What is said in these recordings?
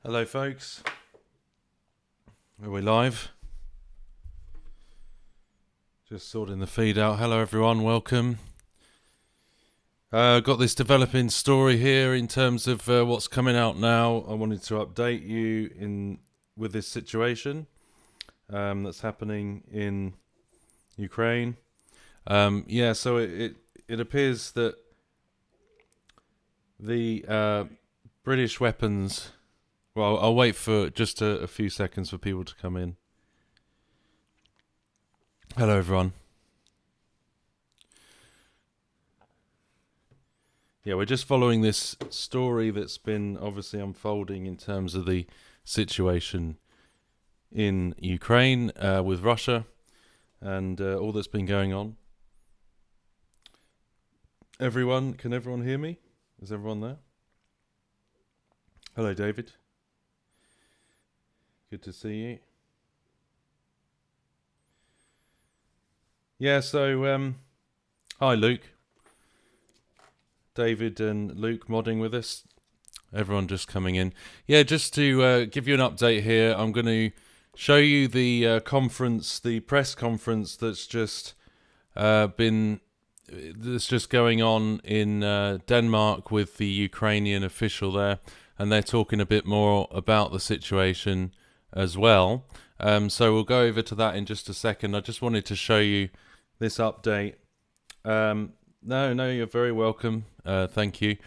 Hello, folks. Are we live? Just sorting the feed out. Hello, everyone. Welcome. Got this developing story here in terms of what's coming out now. I wanted to update you with this situation that's happening in Ukraine. So it appears that the British weapons. Well, I'll wait for just a few seconds for people to come in. Hello, everyone. Yeah, we're just following this story that's been obviously unfolding in terms of the situation in Ukraine with Russia and all that's been going on. Can everyone hear me? Is everyone there? Hello, David. Good to see you. Yeah, so hi, Luke. David and Luke modding with us. Everyone just coming in. Yeah, just to give you an update here, I'm going to show you the press conference that's just going on in Denmark with the Ukrainian official there, and they're talking a bit more about the situation as well. So we'll go over to that in just a second. I just wanted to show you this update. No, you're very welcome. Thank you.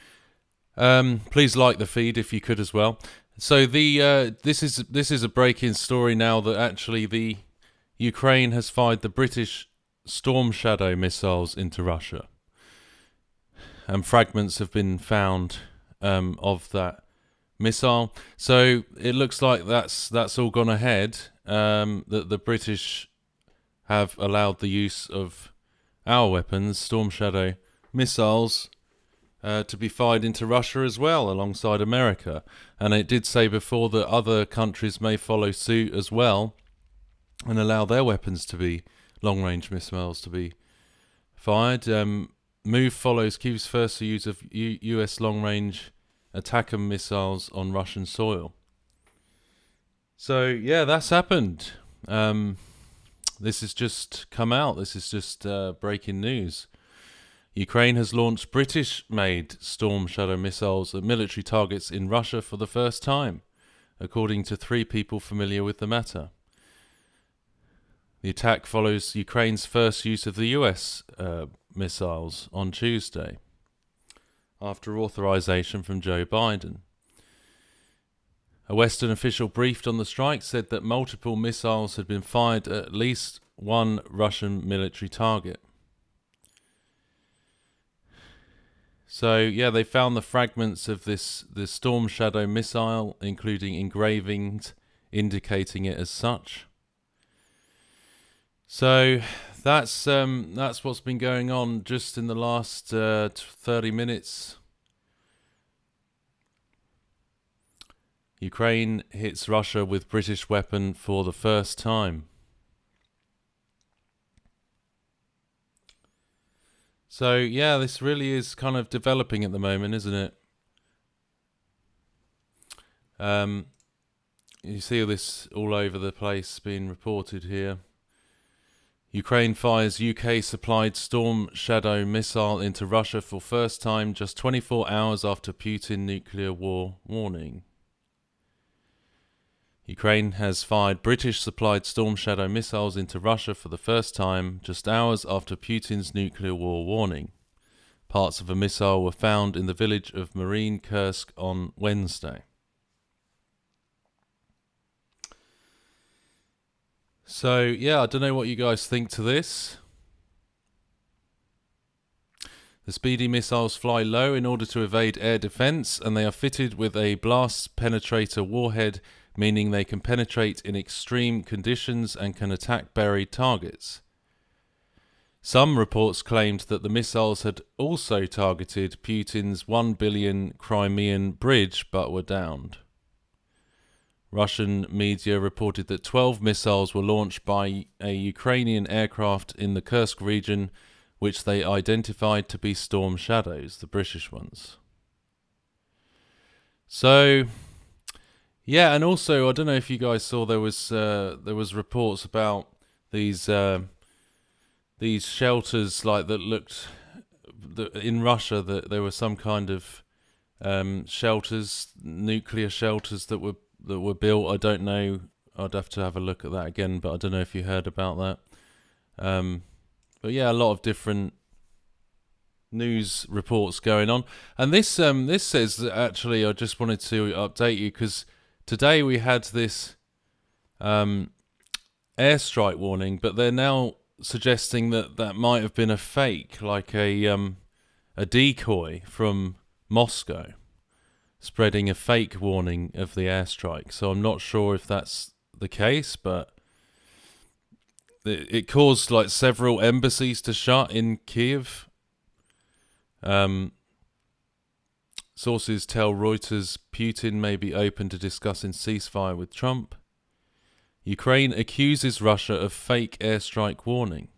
Please like the feed if you could as well. So this is a breaking story now that actually the Ukraine has fired the British Storm Shadow missiles into Russia, and fragments have been found of that missile. So it looks like that's all gone ahead. That the British have allowed the use of our weapons, Storm Shadow missiles, to be fired into Russia as well, alongside America. And it did say before that other countries may follow suit as well and allow their weapons to be long-range missiles to be fired. Move follows Kyiv's first use of US long-range attacker missiles on Russian soil. So yeah, that's happened. This has just come out. This is just breaking news. Ukraine has launched British-made Storm Shadow missiles at military targets in Russia for the first time, according to 3 people familiar with the matter. The attack follows Ukraine's first use of the US missiles on Tuesday, after authorization from Joe Biden. A Western official briefed on the strike said that multiple missiles had been fired at least one Russian military target. So, yeah, they found the fragments of this Storm Shadow missile, including engravings indicating it as such. So that's what's been going on just in the last 30 minutes. Ukraine hits Russia with British weapon for the first time. So yeah, this really is kind of developing at the moment, isn't it? You see this all over the place being reported here. Ukraine fires UK-supplied Storm Shadow missile into Russia for first time just 24 hours after Putin nuclear war warning. Ukraine has fired British-supplied Storm Shadow missiles into Russia for the first time just hours after Putin's nuclear war warning. Parts of a missile were found in the village of Marine Kursk on Wednesday. So, yeah, I don't know what you guys think to this. The speedy missiles fly low in order to evade air defense, and they are fitted with a blast penetrator warhead, meaning they can penetrate in extreme conditions and can attack buried targets. Some reports claimed that the missiles had also targeted Putin's 1 billion Crimean bridge but were downed. Russian media reported that 12 missiles were launched by a Ukrainian aircraft in the Kursk region, which they identified to be Storm Shadows, the British ones. So, Yeah, and also I don't know if you guys saw there was reports about these these shelters like that looked in Russia that there were some kind of shelters, nuclear shelters that were built. I don't know. I'd have to have a look at that again, but I don't know if you heard about that. But yeah, a lot of different news reports going on, and this says that actually I just wanted to update you because today we had this airstrike warning, but they're now suggesting that that might have been a fake, like a decoy from Moscow, spreading a fake warning of the airstrike. So I'm not sure if that's the case, but it caused like several embassies to shut in Kiev. Sources tell Reuters Putin may be open to discussing ceasefire with Trump. Ukraine accuses Russia of fake airstrike warning.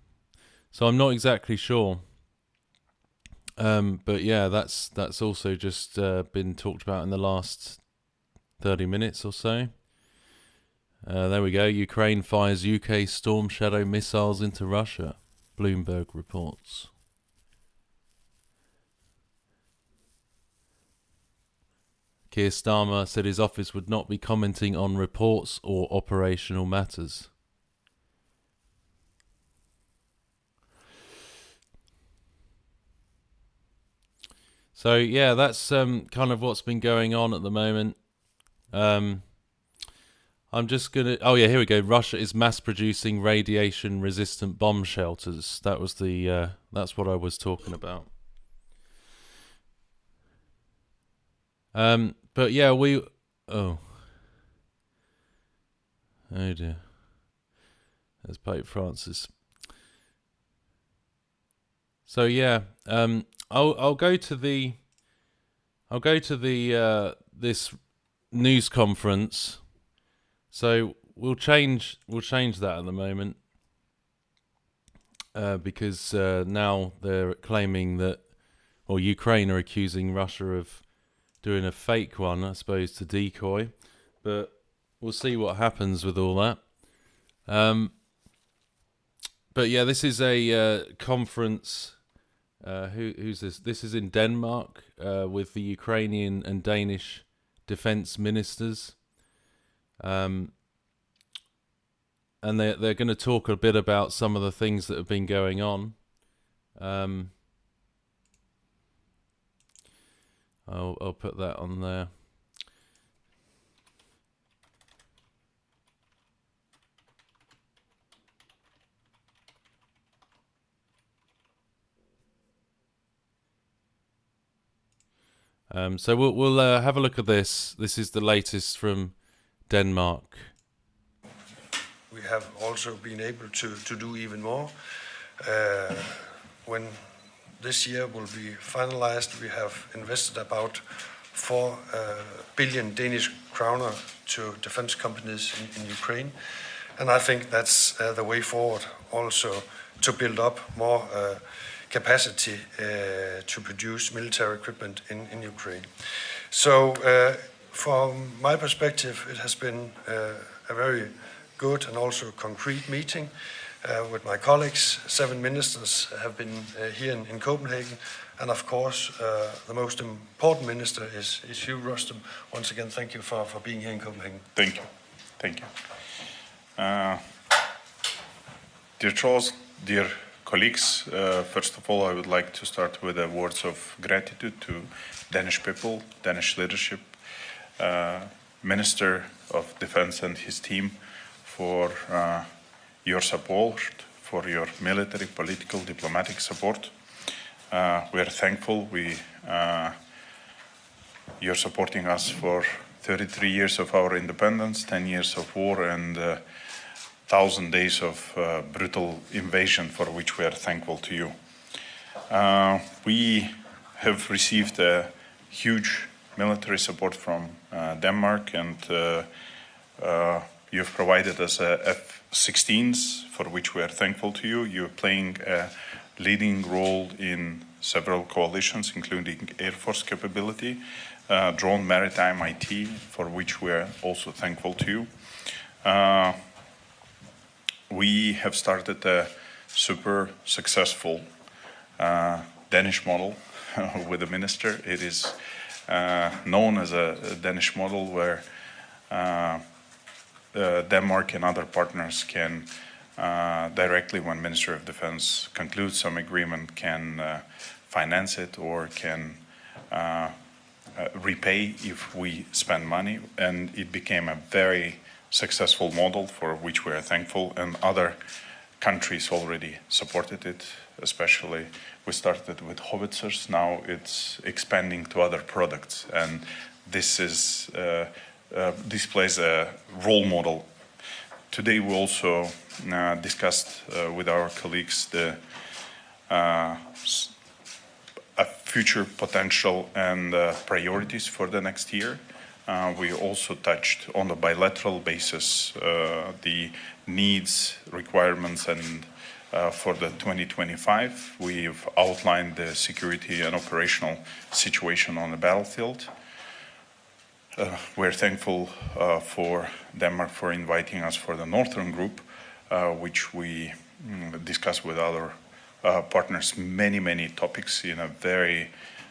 So I'm not exactly sure. But yeah, that's also just been talked about in the last 30 minutes or so. There we go. Ukraine fires UK Storm Shadow missiles into Russia, Bloomberg reports. Keir Starmer said his office would not be commenting on reports or operational matters. So yeah, that's kind of what's been going on at the moment. I'm just gonna. Oh yeah, here we go. Russia is mass producing radiation-resistant bomb shelters. That was the. That's what I was talking about. But yeah, we. Oh. Oh dear. There's Pope Francis. So yeah, I'll go to the. I'll go to the this news conference. So we'll change that at the moment because now they're claiming that, or Ukraine are accusing Russia of doing a fake one, I suppose, to decoy. But we'll see what happens with all that. But yeah, this is a conference. Who's this? This is in Denmark with the Ukrainian and Danish defense ministers. And they're going to talk a bit about some of the things that have been going on. I'll put that on there. So we'll have a look at this. This is the latest from Denmark. We have also been able to do even more. When this year will be finalized, we have invested about 4 billion Danish kroner to defense companies in Ukraine. And I think that's the way forward also to build up more capacity to produce military equipment in Ukraine. So from my perspective, it has been a very good and also concrete meeting with my colleagues. 7 ministers have been here in Copenhagen, and of course the most important minister is you, Rustem. Once again, thank you for being here in Copenhagen. Thank you. Dear Charles, dear colleagues, first of all I would like to start with words of gratitude to Danish people, Danish leadership, Minister of Defense and his team for your support, for your military, political, diplomatic support. We are thankful. You're supporting us for 33 years of our independence, 10 years of war, and 1,000 days of brutal invasion, for which we are thankful to you. We have received a huge military support from Denmark, and you've provided us F-16s, for which we are thankful to you. You're playing a leading role in several coalitions, including Air Force capability. drone maritime IT, for which we're also thankful to you. We have started a super successful Danish model with the minister. It is known as a Danish model where Denmark and other partners can directly, when Minister of Defense concludes some agreement, can finance it or can repay if we spend money. And it became a very successful model for which we are thankful, and other countries already supported it. Especially, we started with howitzers, now it's expanding to other products, and this is displays a role model. Today we also discussed with our colleagues the future potential and priorities for the next year. We also touched on a bilateral basis the needs, requirements, and for the 2025, we've outlined the security and operational situation on the battlefield. We're thankful for Denmark for inviting us for the Northern Group, which we discussed with other partners many topics in a very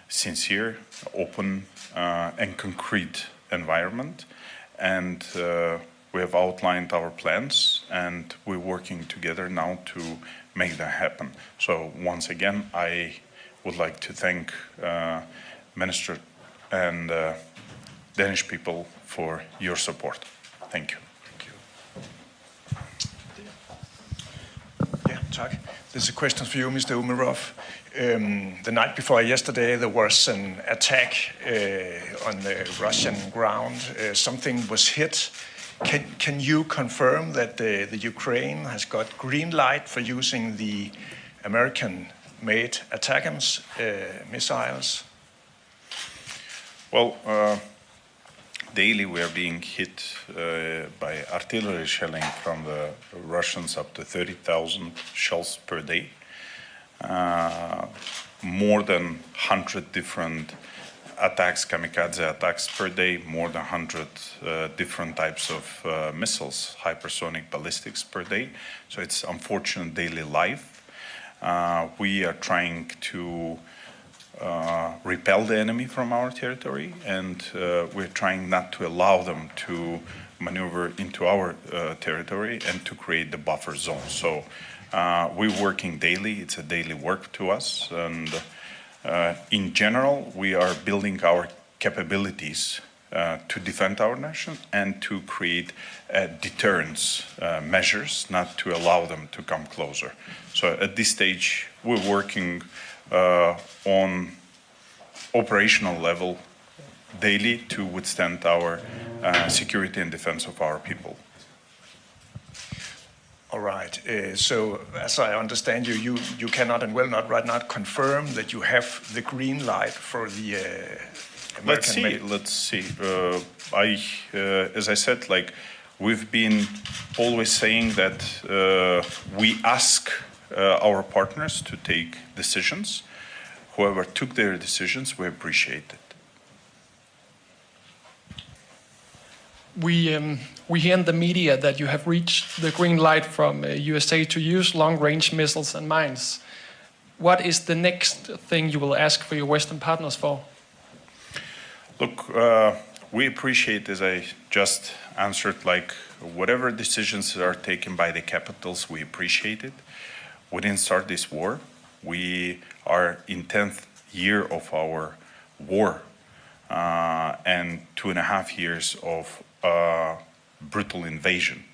sincere, open, and concrete environment. And we have outlined our plans, and we're working together now to make that happen. So once again, I would like to thank Minister and Danish people for your support. Thank you. Yeah, tak. There's a question for you, Mr. Umerov. The night before yesterday, there was an attack on the Russian ground. Something was hit. Can you confirm that the Ukraine has got green light for using the American-made ATACMS missiles? Well, daily we are being hit by artillery shelling from the Russians, up to 30,000 shells per day. More than 100 different attacks, kamikaze attacks per day, more than 100 different types of missiles, hypersonic ballistics per day. So it's unfortunate daily life. We are trying to repel the enemy from our territory, and we're trying not to allow them to maneuver into our territory and to create the buffer zone. So we're working daily. It's a daily work to us, and in general, we are building our capabilities to defend our nation and to create deterrence measures, not to allow them to come closer. So at this stage, we're working on operational level daily to withstand our security and defense of our people. All right. So, as I understand you, you cannot and will not right now confirm that you have the green light for the American. Let's see. As I said, like we've been always saying that we ask our partners to take decisions. Whoever took their decisions, we appreciate it. We hear in the media that you have reached the green light from USA to use long-range missiles and mines. What is the next thing you will ask for your Western partners for? Look, we appreciate, as I just answered, like whatever decisions are taken by the capitals, we appreciate it. We didn't start this war. We are in 10th year of our war and 2.5 years of brutal invasion.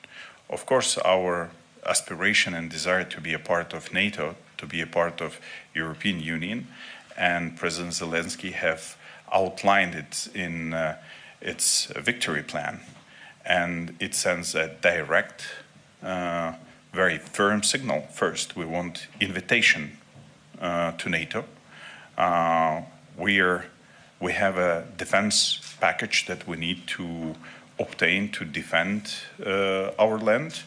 Of course, our aspiration and desire to be a part of NATO, to be a part of European Union, and President Zelensky have outlined it in its victory plan, and it sends a direct, very firm signal. First, we want invitation to NATO. We have a defense package that we need to obtain to defend our land.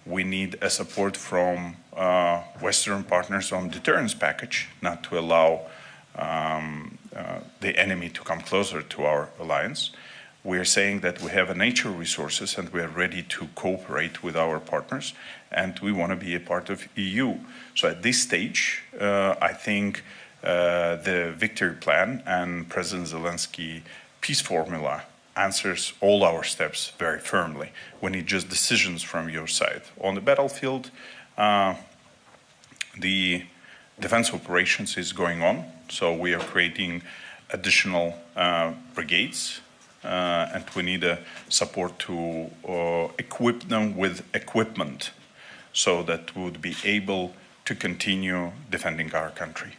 We need a support from Western partners on deterrence package, not to allow the enemy to come closer to our alliance. We are saying that we have natural resources and we are ready to cooperate with our partners, and we want to be a part of EU. So at this stage, I think the victory plan and President Zelensky peace formula answers all our steps very firmly. We need just decisions from your side. On the battlefield, the defense operations is going on, so we are creating additional brigades, and we need support to equip them with equipment so that we would be able to continue defending our country.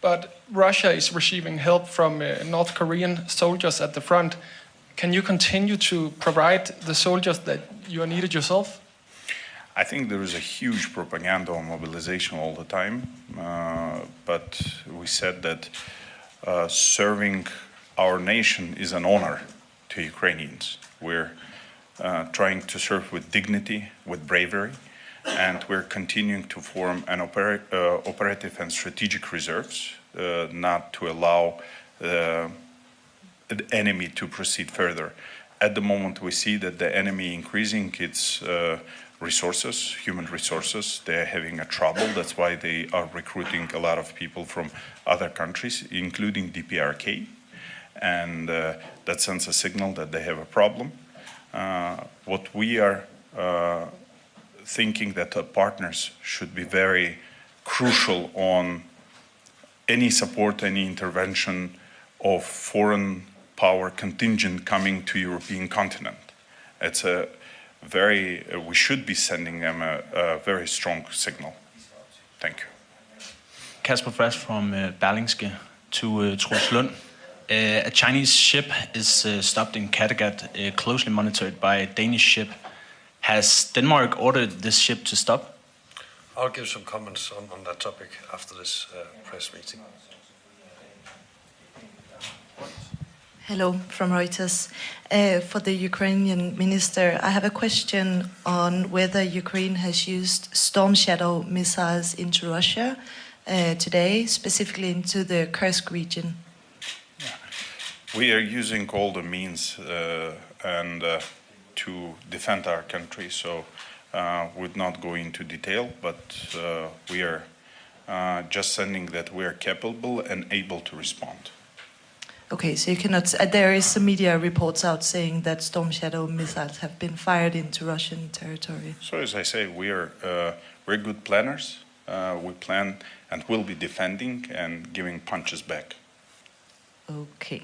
But Russia is receiving help from North Korean soldiers at the front. Can you continue to provide the soldiers that you are needed yourself? I think there is a huge propaganda on mobilization all the time, but we said that serving our nation is an honor to Ukrainians. We're trying to serve with dignity, with bravery, and we're continuing to form an operative and strategic reserves, not to allow the enemy to proceed further. At the moment, we see that the enemy increasing its resources, human resources. They're having a trouble. That's why they are recruiting a lot of people from other countries, including DPRK. And that sends a signal that they have a problem. What we are thinking that our partners should be very crucial on any support, any intervention of foreign power contingent coming to European continent. It's a very, we should be sending them a very strong signal. Thank you. Kasper Friis from Berlingske to Troels Lund. A Chinese ship is stopped in Kattegat, closely monitored by a Danish ship. Has Denmark ordered this ship to stop? I'll give some comments on that topic after this press meeting. Hello, from Reuters. For the Ukrainian minister, I have a question on whether Ukraine has used Storm Shadow missiles into Russia today, specifically into the Kursk region. We are using all the means to defend our country, so would not go into detail, but we are just sending that we are capable and able to respond. Okay, so you cannot. There is some media reports out saying that Storm Shadow missiles have been fired into Russian territory. So as I say, we're good planners. We plan and will be defending and giving punches back. Okay.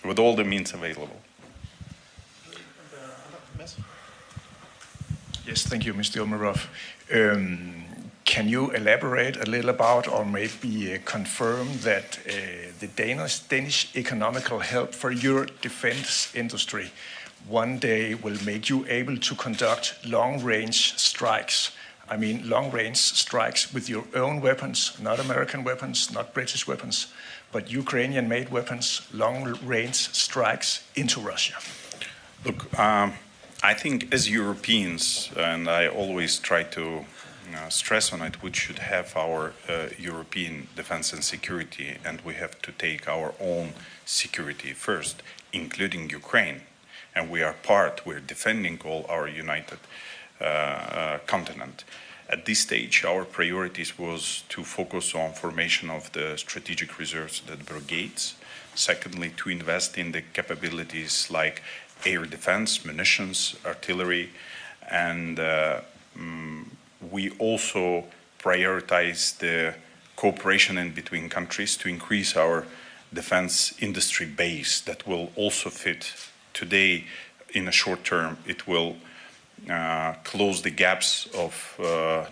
With all the means available. Yes, thank you, Mr. Umerov. Can you elaborate a little about, or maybe confirm that the Danish economical help for your defense industry one day will make you able to conduct long-range strikes? I mean, long-range strikes with your own weapons, not American weapons, not British weapons, but Ukrainian-made weapons, long-range strikes into Russia. Look, I think as Europeans, and I always try to stress on it, we should have our European defense and security, and we have to take our own security first, including Ukraine. And we're defending all our united continent. At this stage, our priorities was to focus on formation of the strategic reserves, the brigades. Secondly, to invest in the capabilities like air defense, munitions, artillery, and we also prioritize the cooperation in between countries to increase our defense industry base that will also fit. Today, in a short term, it will close the gaps of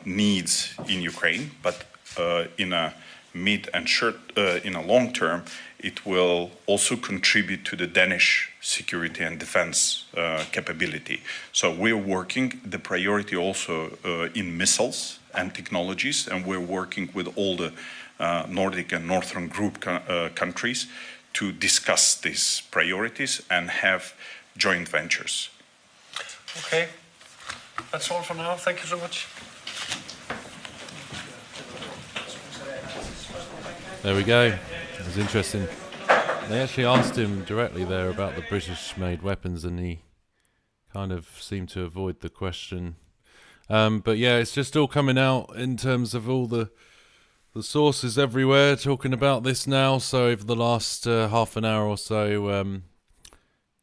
needs in Ukraine, but in a mid and in a long term, it will also contribute to the Danish security and defense capability. So we're working, the priority also in missiles and technologies, and we're working with all the Nordic and Northern Group countries to discuss these priorities and have joint ventures. Okay, that's all for now. Thank you so much. There we go. It was interesting. They actually asked him directly there about the British-made weapons, and he kind of seemed to avoid the question. But yeah, it's just all coming out in terms of all the sources everywhere talking about this now. So over the last half an hour or so,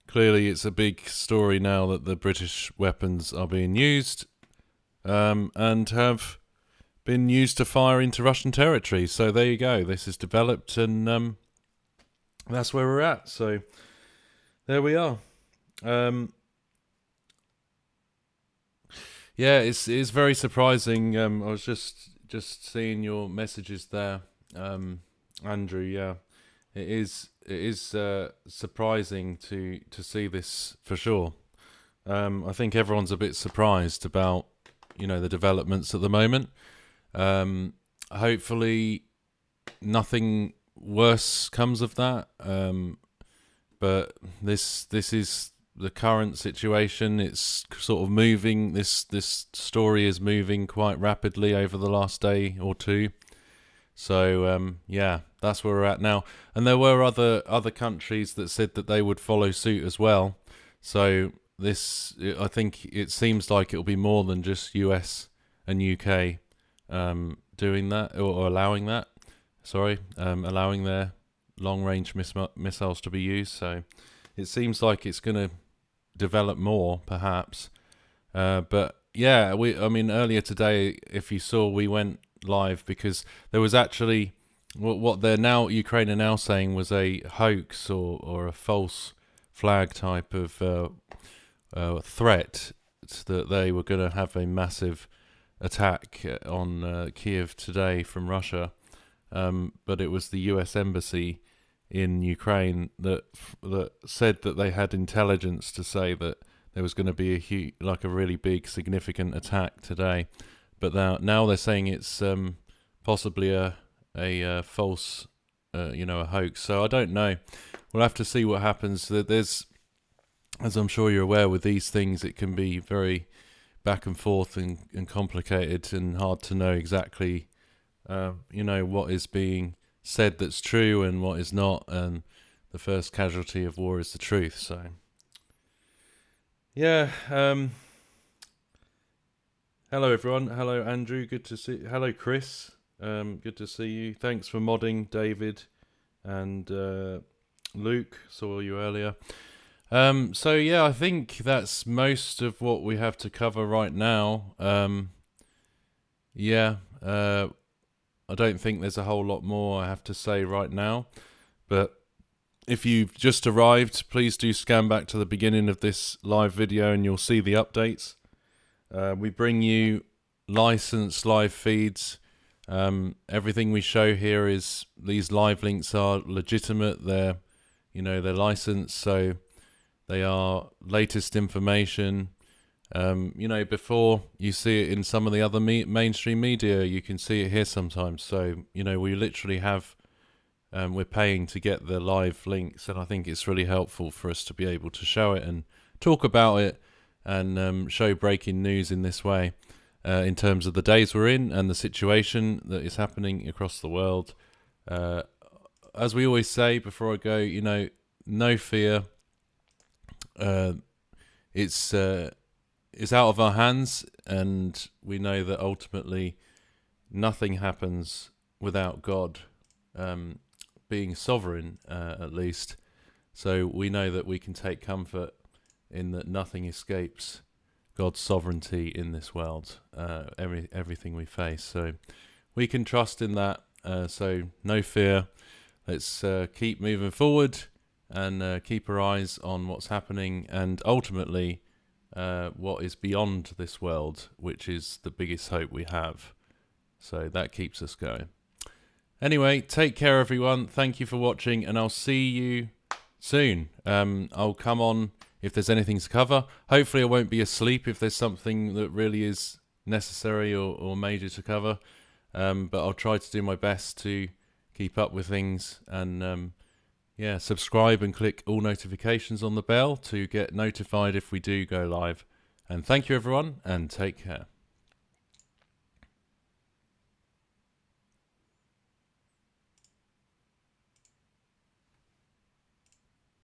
clearly it's a big story now that the British weapons are being used and have been used to fire into Russian territory. So there you go. This is developed, and that's where we're at. So there we are. Yeah, it's very surprising. I was just seeing your messages there, Andrew. Yeah, it is surprising to see this for sure. I think everyone's a bit surprised about the developments at the moment. Hopefully, nothing worse comes of that. But this is the current situation. It's sort of moving. This story is moving quite rapidly over the last day or two. So yeah, that's where we're at now. And there were other countries that said that they would follow suit as well. So I think it seems like it'll be more than just US and UK doing that or allowing that. Allowing their long-range missiles to be used. So it seems like it's going to develop more, perhaps. But yeah, earlier today, if you saw, we went live because there was actually what Ukraine are now saying was a hoax or a false flag type of threat that they were going to have a massive attack on Kiev today from Russia. But it was the US embassy in Ukraine that said that they had intelligence to say that there was going to be a really big, significant attack today. But now they're saying it's possibly a false, a hoax. So I don't know. We'll have to see what happens. There's, as I'm sure you're aware, with these things, it can be very back and forth and complicated and hard to know exactly, what is being said that's true and what is not, and the first casualty of war is the truth. So yeah, hello everyone. Hello Andrew, good to see. Hello Chris, good to see you. Thanks for modding, David and Luke, saw you earlier. So yeah, I think that's most of what we have to cover right now. I don't think there's a whole lot more I have to say right now, but if you've just arrived, please do scan back to the beginning of this live video and you'll see the updates. We bring you licensed live feeds. Everything we show here is, these live links are legitimate. They're licensed, so they are latest information. Before you see it in some of the other mainstream media, you can see it here sometimes. So, we literally have, we're paying to get the live links, and I think it's really helpful for us to be able to show it and talk about it and show breaking news in this way, in terms of the days we're in and the situation that is happening across the world. As we always say before I go, no fear. It's out of our hands, and we know that ultimately nothing happens without God being sovereign, at least. So we know that we can take comfort in that nothing escapes God's sovereignty in this world, everything we face. So we can trust in that, so no fear. Let's keep moving forward and keep our eyes on what's happening, and ultimately what is beyond this world, which is the biggest hope we have. So that keeps us going. Anyway, take care everyone. Thank you for watching, and I'll see you soon. I'll come on if there's anything to cover. Hopefully I won't be asleep if there's something that really is necessary or major to cover. But I'll try to do my best to keep up with things, and subscribe and click all notifications on the bell to get notified if we do go live. And thank you everyone, and take care.